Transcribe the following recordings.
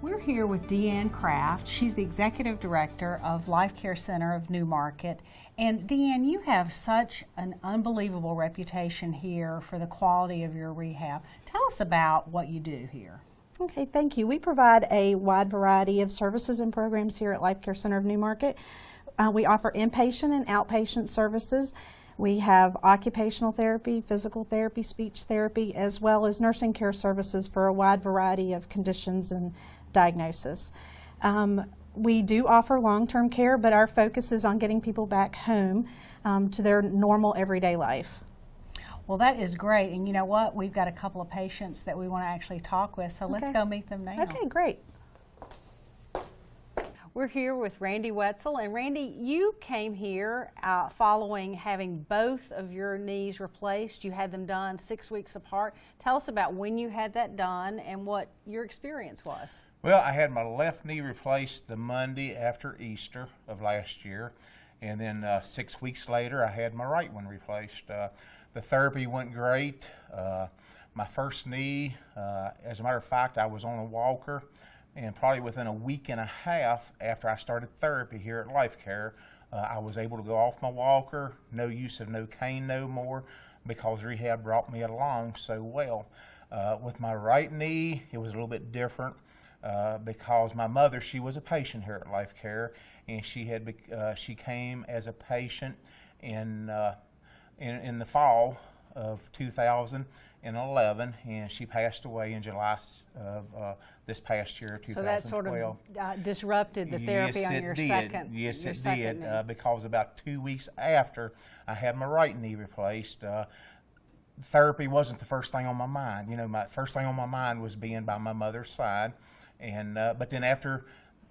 We're here with Deanne Kraft. She's the Executive Director of Life Care Center of New Market. And Deanne, you have such an unbelievable reputation here for the quality of your rehab. Tell us about what you do here. Okay, thank you. We provide a wide variety of services and programs here at Life Care Center of New Market. We offer inpatient and outpatient services. We have occupational therapy, physical therapy, speech therapy, as well as nursing care services for a wide variety of conditions and diagnosis. We do offer long-term care, but our focus is on getting people back home to their normal everyday life. Well, that is great. And you know what? We've got a couple of patients that we want to actually talk with, so let's go meet them now. Okay, great. We're here with Randy Wetzel, and Randy, you came here following having both of your knees replaced. You had them done 6 weeks apart. Tell us about when you had that done and what your experience was. Well, I had my left knee replaced the Monday after Easter of last year, and then 6 weeks later I had my right one replaced. The therapy went great. My first knee, as a matter of fact, I was on a walker, and probably within a week and a half after I started therapy here at Life Care, I was able to go off my walker, no use of no cane no more, because rehab brought me along so well. With my right knee, it was a little bit different because my mother, she was a patient here at Life Care, and she came as a patient in the fall of 2011, and she passed away in July of this past year, 2012. So that sort of disrupted the therapy on your second. Yes, it did, because about 2 weeks after I had my right knee replaced, therapy wasn't the first thing on my mind. You know, my first thing on my mind was being by my mother's side, and but then after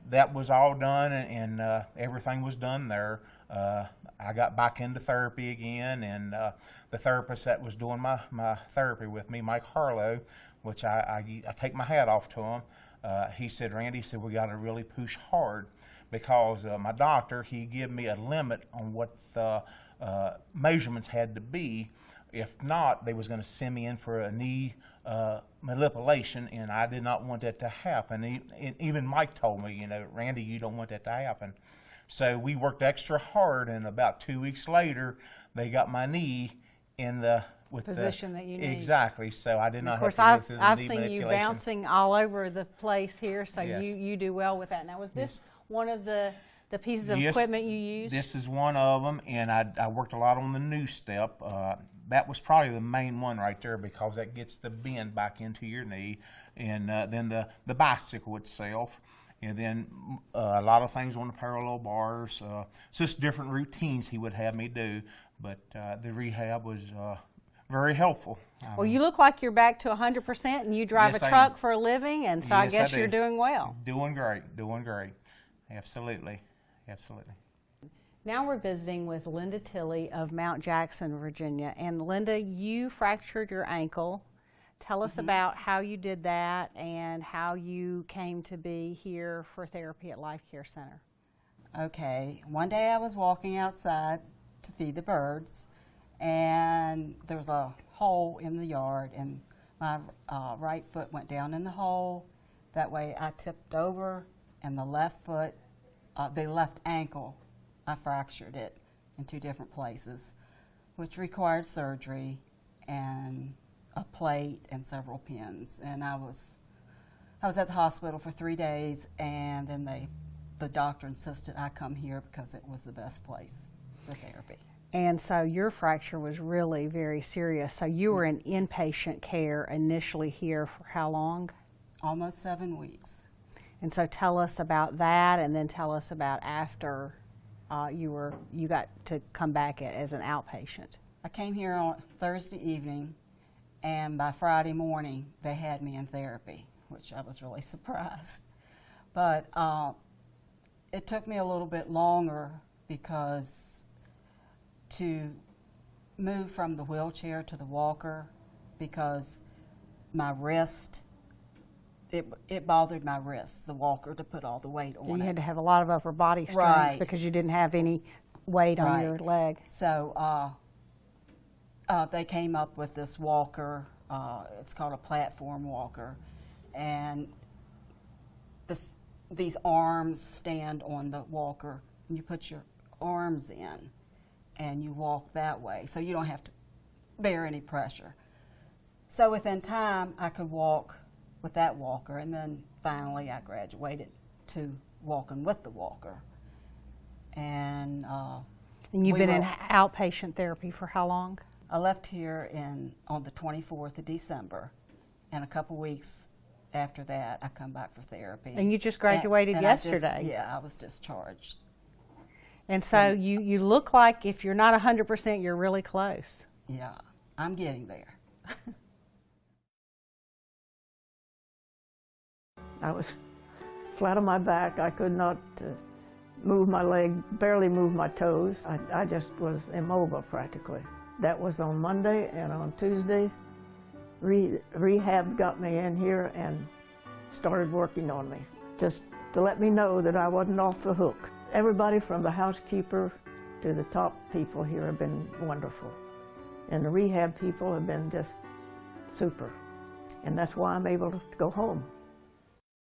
that was all done and everything was done there, I got back into therapy again, and the therapist that was doing my therapy with me, Mike Harlow, which I take my hat off to him, he said, Randy, he said, we got to really push hard, because my doctor, he gave me a limit on what the measurements had to be. If not, they was going to send me in for a knee manipulation, and I did not want that to happen. Even Mike told me, you know, Randy, you don't want that to happen. So we worked extra hard, and about 2 weeks later, they got my knee in the position that you need. Exactly. So I did not have to go through the I've knee seen you manipulation. bouncing all over the place here, so Yes. you do well with that. Now, was this one of the pieces of Yes, equipment you used? This is one of them, and I worked a lot on the new step. That was probably the main one right there, because that gets the bend back into your knee, and then the bicycle itself, and then a lot of things on the parallel bars. So just different routines he would have me do, but the rehab was very helpful. Well, you look like you're back to 100%, and you drive Yes, a I truck am. for a living, and so I Yes, guess do. you're doing well. Doing great, doing great. Absolutely, absolutely. Now we're visiting with Linda Tilley of Mount Jackson, Virginia. And Linda, you fractured your ankle. Tell us about how you did that and how you came to be here for therapy at Life Care Center. Okay, one day I was walking outside to feed the birds, and there was a hole in the yard, and my right foot went down in the hole. That way I tipped over, and the left foot, the left ankle, I fractured it in 2 different places, which required surgery and a plate and several pins. And I was at the hospital for 3 days, and then the doctor insisted I come here because it was the best place for therapy. And so your fracture was really very serious. So you were in inpatient care initially here for how long? Almost 7 weeks. And so tell us about that, and then tell us about after you got to come back as an outpatient. I came here on Thursday evening, and by Friday morning they had me in therapy, which I was really surprised. But it took me a little bit longer, because to move from the wheelchair to the walker, because my wrist, it bothered my wrist, the walker, to put all the weight on it. You had to have a lot of upper body strength, Right. because you didn't have any weight on your leg. So they came up with this walker. It's called a platform walker, and these arms stand on the walker, and you put your arms in, and you walk that way, so you don't have to bear any pressure. So within time, I could walk with that walker, and then finally I graduated to walking with the walker. And And you've we been in were- outpatient therapy for how long? I left here on the 24th of December, and a couple weeks after that, I come back for therapy. And you just graduated And I just- yesterday. yeah, I was discharged. And so you look like, if you're not 100%, you're really close. Yeah, I'm getting there. I was flat on my back. I could not move my leg, barely move my toes. I just was immobile practically. That was on Monday, and on Tuesday, rehab got me in here and started working on me, just to let me know that I wasn't off the hook. Everybody from the housekeeper to the top people here have been wonderful. And the rehab people have been just super. And that's why I'm able to go home.